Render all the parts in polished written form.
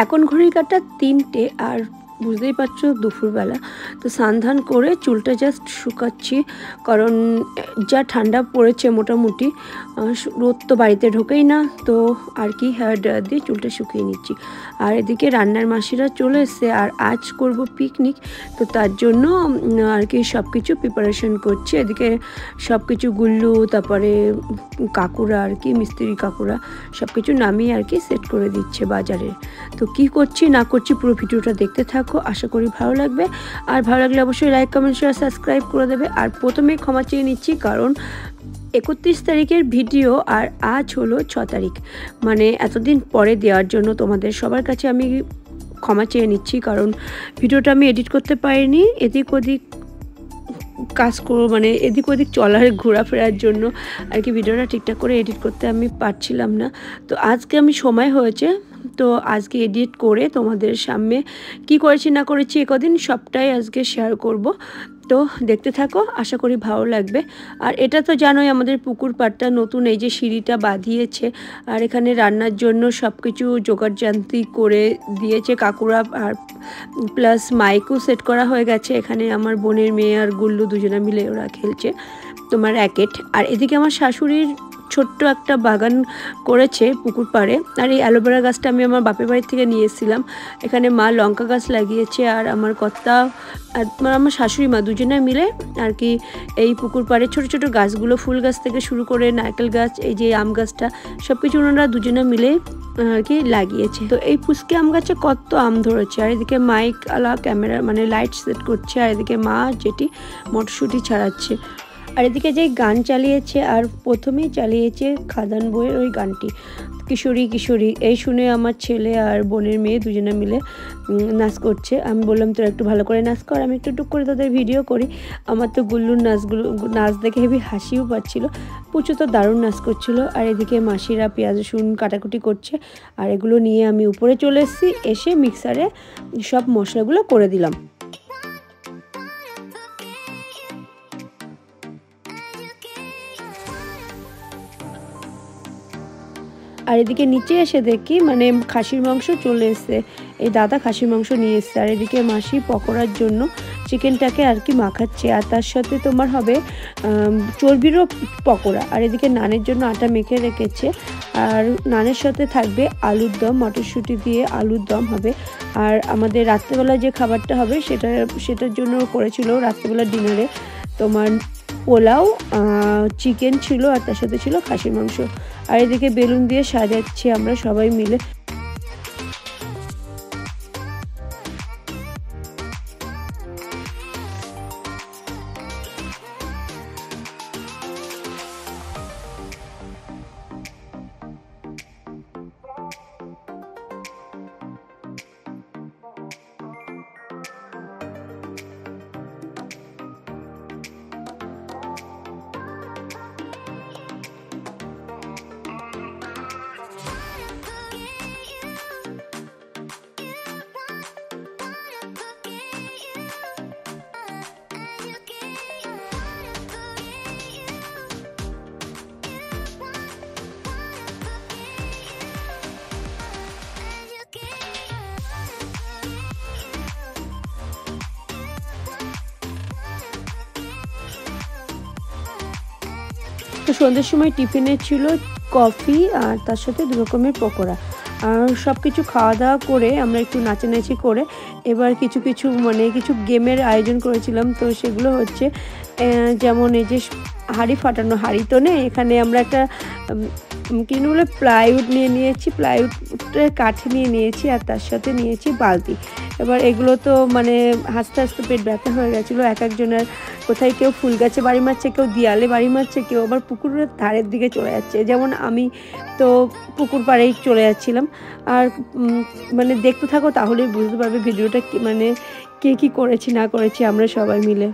এখন ঘড়ির কাঁটা ৩টে, আর বুঝতেই পারছো দুপুরবেলা। তো স্নান করে চুলটা জাস্ট শুকাচ্ছি, কারণ যা ঠান্ডা পড়েছে মোটামুটি, রোদ তো বাড়িতে ঢোকেই না, তো আর কি হেয়ার ড্রায়ার দিয়ে চুলটা শুকিয়ে নিচ্ছি। আর এদিকে রান্নার মাসিরা চলে এসছে, আর আজ করব পিকনিক, তো তার জন্য আর কি সব কিছু প্রিপারেশন করছি। এদিকে সব কিছু গুল্লু, তারপরে কাকুরা আর কি মিস্ত্রি কাকুরা সব কিছু নামিয়ে আর কি সেট করে দিচ্ছে বাজারে। তো কি করছি না করছি পুরো ভিডিওটা দেখতে থাকো, আশা করি ভালো লাগবে। আর ভালো লাগলে অবশ্যই লাইক কমেন্ট শেয়ার সাবস্ক্রাইব করে দেবে। আর প্রথমে ক্ষমা চেয়ে নিচ্ছি, কারণ 31 তারিখের ভিডিও আর আজ হলো 6 তারিখ, মানে এতদিন পরে দেওয়ার জন্য তোমাদের সবার কাছে আমি ক্ষমা চেয়ে নিচ্ছি, কারণ ভিডিওটা আমি এডিট করতে পারিনি। এদিক ওদিক কাজ করো, মানে এদিক ওদিক চলার ঘোরাফেরার জন্য আর কি ভিডিওটা ঠিকঠাক করে এডিট করতে আমি পারছিলাম না। তো আজকে আমি সময় হয়েছে, তো আজকে এডিট করে তোমাদের সামনে কি করেছি না করেছি একদিন সবটাই আজকে শেয়ার করব। তো দেখতে থাকো, আশা করি ভালো লাগবে। আর এটা তো জানোই আমাদের পুকুর পাড়টা নতুন এই যে সিঁড়িটা বাঁধিয়েছে, আর এখানে রান্নার জন্য সব কিছু জোগাড়যন্ত্রী করে দিয়েছে কাকুরা, আর প্লাস মাইকও সেট করা হয়ে গেছে। এখানে আমার বোনের মেয়ে আর গুল্লু দুজনে মিলে ওরা খেলছে তোমার র্যাকেট। আর এদিকে আমার শাশুড়ির ছোট্ট একটা বাগান করেছে পুকুর পাড়ে, আর এই অ্যালোভেরা গাছটা আমি আমার বাপের বাড়ি থেকে নিয়ে এসেছিলাম। এখানে মা লঙ্কা গাছ লাগিয়েছে, আর আমার কর্তা আর আমার শাশুড়ি মা দুজনে মিলে আর কি এই পুকুর পাড়ে ছোটো ছোটো গাছগুলো, ফুল গাছ থেকে শুরু করে নারকেল গাছ, এই যে আম গাছটা, সব কিছু ওনারা দুজনে মিলে আর কি লাগিয়েছে। তো এই পুচকে আম গাছে কত আম ধরেছে। আর এদিকে মাইক আলা ক্যামেরা মানে লাইট সেট করছে, আর এদিকে মা যেটি মটরশুঁটি ছাড়াচ্ছে। আর এদিকে যেই গান চালিয়েছে, আর প্রথমেই চালিয়েছে খাদান বইয়ের ওই গানটি, কিশোরী কিশোরী। এই শুনে আমার ছেলে আর বোনের মেয়ে দুজনে মিলে নাচ করছে। আমি বললাম তোরা একটু ভালো করে নাচ কর, আমি একটু টুক করে তোদের ভিডিও করি। আমার তো গুল্লুর নাচ দেখে হেবি হাসিও পাচ্ছিল, পুচু তো দারুণ নাচ করছিল। আর এদিকে মাসিরা পেঁয়াজ রসুন কাটাকুটি করছে, আর এগুলো নিয়ে আমি উপরে চলে এসেছি, এসে মিক্সারে সব মশলাগুলো করে দিলাম। আর এদিকে নিচে এসে দেখি মানে খাসির মাংস চলে এসছে, এই দাদা খাসির মাংস নিয়ে এসছে। আর এদিকে মাসি পকোড়ার জন্য চিকেনটাকে আর কি মাখাচ্ছে, আর তার সাথে তোমার হবে চর্বিরও পকোড়া। আর এদিকে নানের জন্য আটা মেখে রেখেছে, আর নানের সাথে থাকবে আলুর দম, মটরশুঁটি দিয়ে আলুর দম হবে। আর আমাদের রাত্রেবেলা যে খাবারটা হবে সেটার জন্য করেছিল রাত্রেবেলা ডিনারে তোমার পোলাও, চিকেন ছিল, আর তার সাথে ছিল খাসির মাংস। আর এদিকে বেলুন দিয়ে সাজাচ্ছি আমরা সবাই মিলে। তো সন্ধ্যের সময় টিফিনে ছিল কফি, আর তার সাথে দু রকমের পকোড়া। আর সব কিছু খাওয়া দাওয়া করে আমরা একটু নাচানাচি করে এবার কিছু মানে কিছু গেমের আয়োজন করেছিলাম। তো সেগুলো হচ্ছে যেমন এই যে হাঁড়ি ফাটানো, হাঁড়ি তো নেই এখানে, আমরা একটা কিনে বলে প্লাইউড নিয়েছি, প্লাইউডের কাঠ নিয়েছি, আর তার সাথে নিয়েছি বালতি। এবার এগুলো তো মানে হাসতে হাসতে পেট ব্যথা হয়ে গেছিলো। এক একজনের কোথায় কেউ ফুল গাছে বাড়ি মারছে, কেউ দেয়ালে বাড়ি মারছে, কেউ আবার পুকুরের ধারের দিকে চলে যাচ্ছে। যেমন আমি তো পুকুর পাড়েই চলে যাচ্ছিলাম। আর মানে দেখতে থাকো তাহলেই বুঝতে পারবে ভিডিওটা মানে কে কী করেছি না করেছি আমরা সবাই মিলে।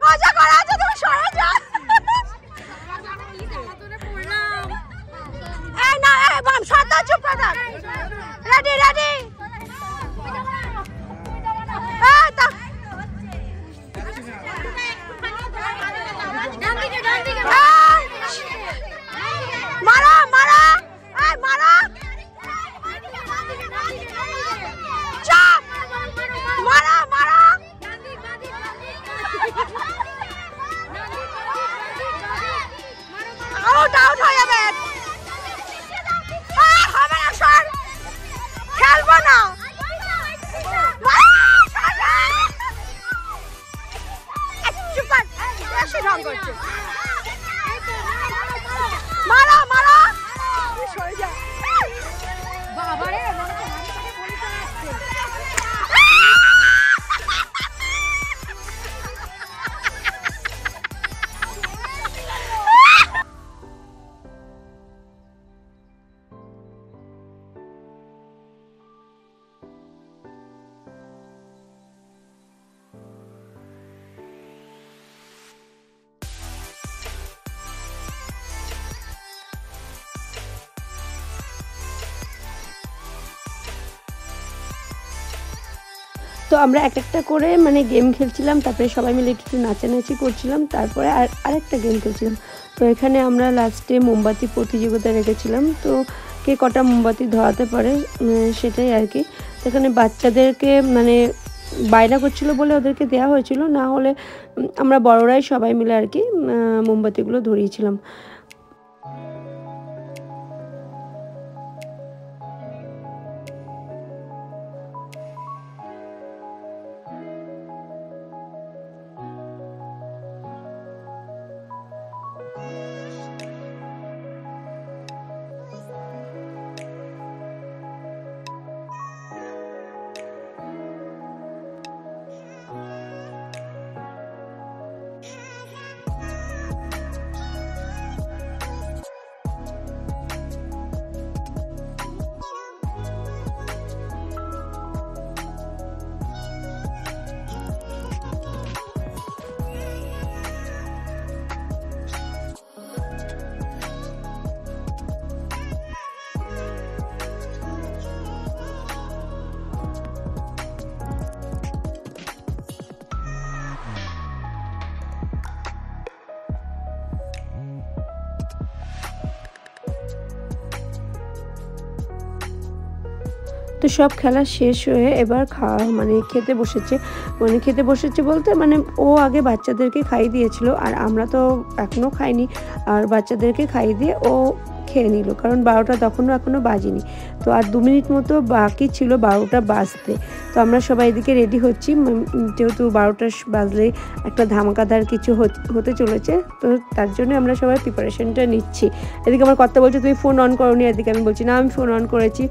মজা করা আছে, তুমি সরে যাও। এই না, এই বাম সাদা চুপ করে। Ready ready. এই তা মারা মারা, এই মারা। চাপ মারা মারা। আউট আউট হয়ে যাবে। হবে না স্যার, খেলবো না। মারা মারা, সরে যা। তো আমরা এক একটা করে মানে গেম খেলছিলাম, তারপরে সবাই মিলে একটু নাচানাচি করছিলাম, তারপরে আরেকটা গেম খেলছিলাম। তো এখানে আমরা লাস্টে মোমবাতি প্রতিযোগিতা রেখেছিলাম, তো কে কটা মোমবাতি ধরাতে পারে সেটাই আর কি। তো এখানে বাচ্চাদেরকে মানে বায়না করছিল বলে ওদেরকে দেওয়া হয়েছিল, না হলে আমরা বড়রাই সবাই মিলে আর কি মোমবাতিগুলো ধরিয়েছিলাম। তো সব খেলা শেষ হয়ে এবার মানে খেতে বসেছে বলতে মানে ও আগে বাচ্চাদেরকে খাইয়ে দিয়েছিল, আর আমরা তো এখনও খাইনি, আর বাচ্চাদেরকে খাইয়ে দিয়ে ও খেয়ে নিল, কারণ 12টা এখনও বাজিনি। তো আর 2 মিনিট মতো বাকি ছিল 12টা বাজতে। তো আমরা সবাই এদিকে রেডি হচ্ছি, যেহেতু 12টা বাজলেই একটা ধামাকাদার কিছু হতে চলেছে, তো তার জন্য আমরা সবাই প্রিপারেশনটা নিচ্ছি। এদিকে আমার কথা বলছে তুমি ফোন অন করোনি, এদিকে আমি বলছি না আমি ফোন অন করেছি।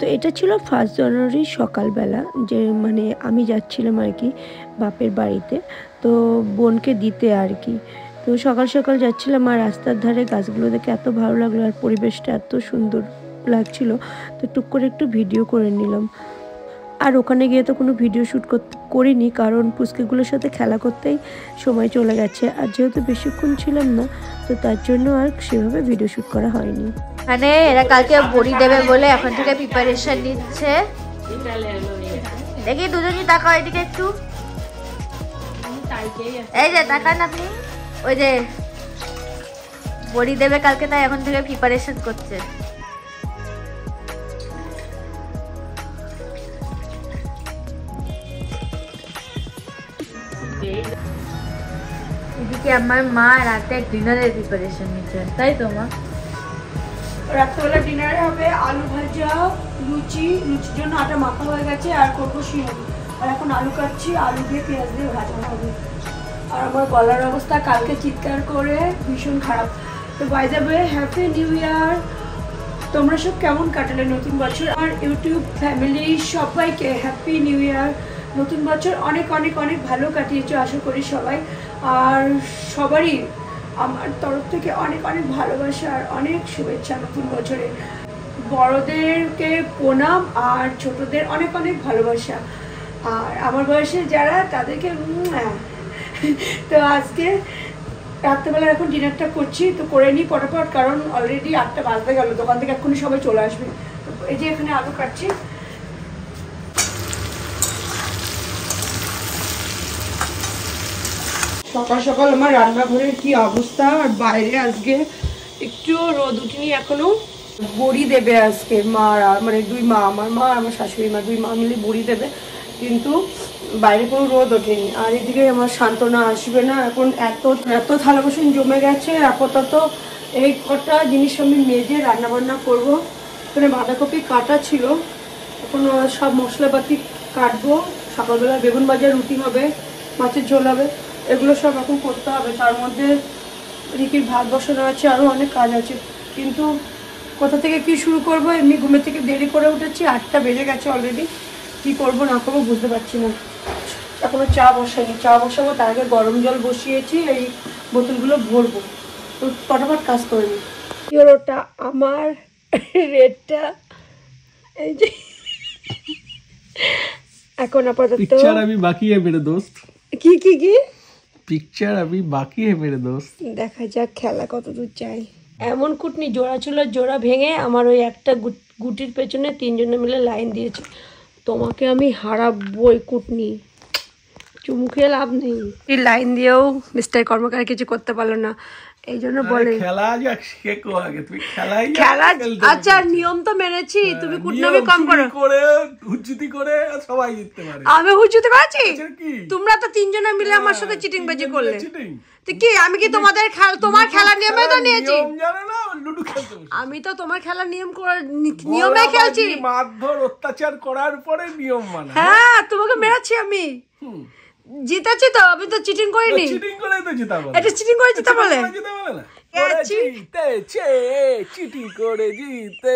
তো এটা ছিল 1 জানুয়ারি সকালবেলা, যে মানে আমি যাচ্ছিলাম আর কি বাপের বাড়িতে, তো বোনকে দিতে আর কি। তো সকাল সকাল যাচ্ছিলাম, আর রাস্তার ধারে গাছগুলো দেখে এত ভালো লাগলো, আর পরিবেশটা এত সুন্দর লাগছিল, তো টুক করে একটু ভিডিও করে নিলাম। আর ওখানে গিয়ে তো কোনো ভিডিও শ্যুট করিনি, কারণ পুচকিগুলোর সাথে খেলা করতেই সময় চলে গেছে, আর যেহেতু বেশিক্ষণ ছিলাম না, তো তার জন্য আর সেভাবে ভিডিও শ্যুট করা হয়নি। মানে এরা কালকে বড়ি দেবে বলে এখন থেকে প্রিপারেশন নিচ্ছে। দেখি দুজনই তাকাও এদিকে একটু, এই যে তাকান আপনি, ওই যে বড়ি দেবে কালকে, তাই এখন থেকে প্রিপারেশন করছে। এদিকে আমার মা রাতে ডিনারের প্রিপারেশন নিচ্ছে, তাই তো মা? রাত্রেবেলা ডিনারে হবে আলু ভাজা, লুচির জন্য আটা মাখা হয়ে গেছে, আর করবো সিঙ্গারি। আর এখন আলু কাটছি, আলু দিয়ে পেঁয়াজ দিয়ে ভাজা হবে। আর আমার গলার অবস্থা কালকে চিৎকার করে ভীষণ খারাপ। তো by the way happy new year. তোমরা সব কেমন কাটালে নতুন বছর? আমার ইউটিউব ফ্যামিলি সবাইকে হ্যাপি নিউ ইয়ার। নতুন বছর অনেক অনেক অনেক ভালো কাটিয়েছো আশা করি সবাই, আর সবারই আমার তরফ থেকে অনেক অনেক ভালোবাসা আর অনেক শুভেচ্ছা নতুন বছরে। বড়দেরকে প্রণাম আর ছোটদের অনেক অনেক ভালোবাসা, আর আমার বয়সে যারা তাদেরকে তো আজকে রাত্রেবেলা এখন ডিনারটা করছি, তো করে নিই ফটাফট, কারণ অলরেডি 8টা বাজতে গেল, দোকান থেকে এক্ষুনি সবাই চলে আসবে। তো এই যে এখানে আলু কাটছি। সকাল সকাল আমার রান্নাঘরের কি অবস্থা, আর বাইরে আজকে একটু রোদ উঠিনি এখনো। বড়ি দেবে আজকে মা, মানে 2 মা, আমার মা আর আমার শাশুড়ি মা, 2 মা মিলে বড়ি দেবে, কিন্তু বাইরে কোনো রোদ ওঠেনি। আর এদিকে আমার সান্ত্বনা আসবে না, এখন এত থালা বাসন জমে গেছে। আপাতত এই কটা জিনিস আমি মেজে রান্না বান্না করবো। এখানে বাঁধাকপি কাটা ছিল, এখন সব মশলাপাতি কাটবো। সকালবেলা বেগুন ভাজা, রুটি হবে, মাছের ঝোল হবে, এগুলো সব এখন করতে হবে। তার মধ্যে রিকির ভাত বসানো আছে, আরও অনেক কাজ আছে, কিন্তু কোথা থেকে কি শুরু করব। এমনি ঘুমের থেকে দেরি করে উঠেছি, 8টা বেজে গেছে অলরেডি। কি করব না করবো বুঝতে পারছি না। এখনো চা বসাইনি, চা বসাবো, তার আগে গরম জল বসিয়েছি, এই বোতলগুলো ভরবো, তো ফটাফট কাজ করে নিই। ইউরোটা আমার, রেডটা এই যে। এখন আপাতত पिक्चर अभी बाकी है मेरे दोस्त। কি কি কি पिक्चर अभी बाकी है मेरे दोस्त। দেখা যাক খেলা কত দূর যায়। এমন কুটনি জোড়া ছিল, জোড়া ভেঙে আমার ওই একটা গুটির পেছনে 3 জনে মিলে লাইন দিয়েছে। তোমাকে আমি হারাবই কুটনি, চুমু খেয়ে লাভ নেই। এই লাইন দিয়েও মিস্টার কর্মকার কিছু করতে পারলো না। এই জন্য বলে খেলা যাক, শেখো আগে তুমি খেলাই খেলা। আচ্ছা নিয়ম তো মেনেছি, তুমি কুটনামি কম করো। করে হুজ্জুতি করে সবাই জিততে পারে। আমি হুজুতে পারছি, কি তোমরা তো তিনজনে মিলে আমার সাথে চিটিং বাজি করলে। চিটিং তো কি আমি কি তোমাদের তোমার খেলার নিয়মে তো নিয়েছি? নিয়ম জানো না, লুডো খেলতে বসে। আমি তো তোমার খেলার নিয়মে খেলছি। মারধর অত্যাচার করার পরে নিয়ম মানা। হ্যাঁ তোমাকে মেরেছি আমি, জিতেছি তো, আমি তো চিটিং করিনি। চিটিং করে তো জিতা বলে। এটা চিটিং করে জিতা বলে? জিতা বলে না, জিতেছি। জিতেছে, চিটিং করে জিতে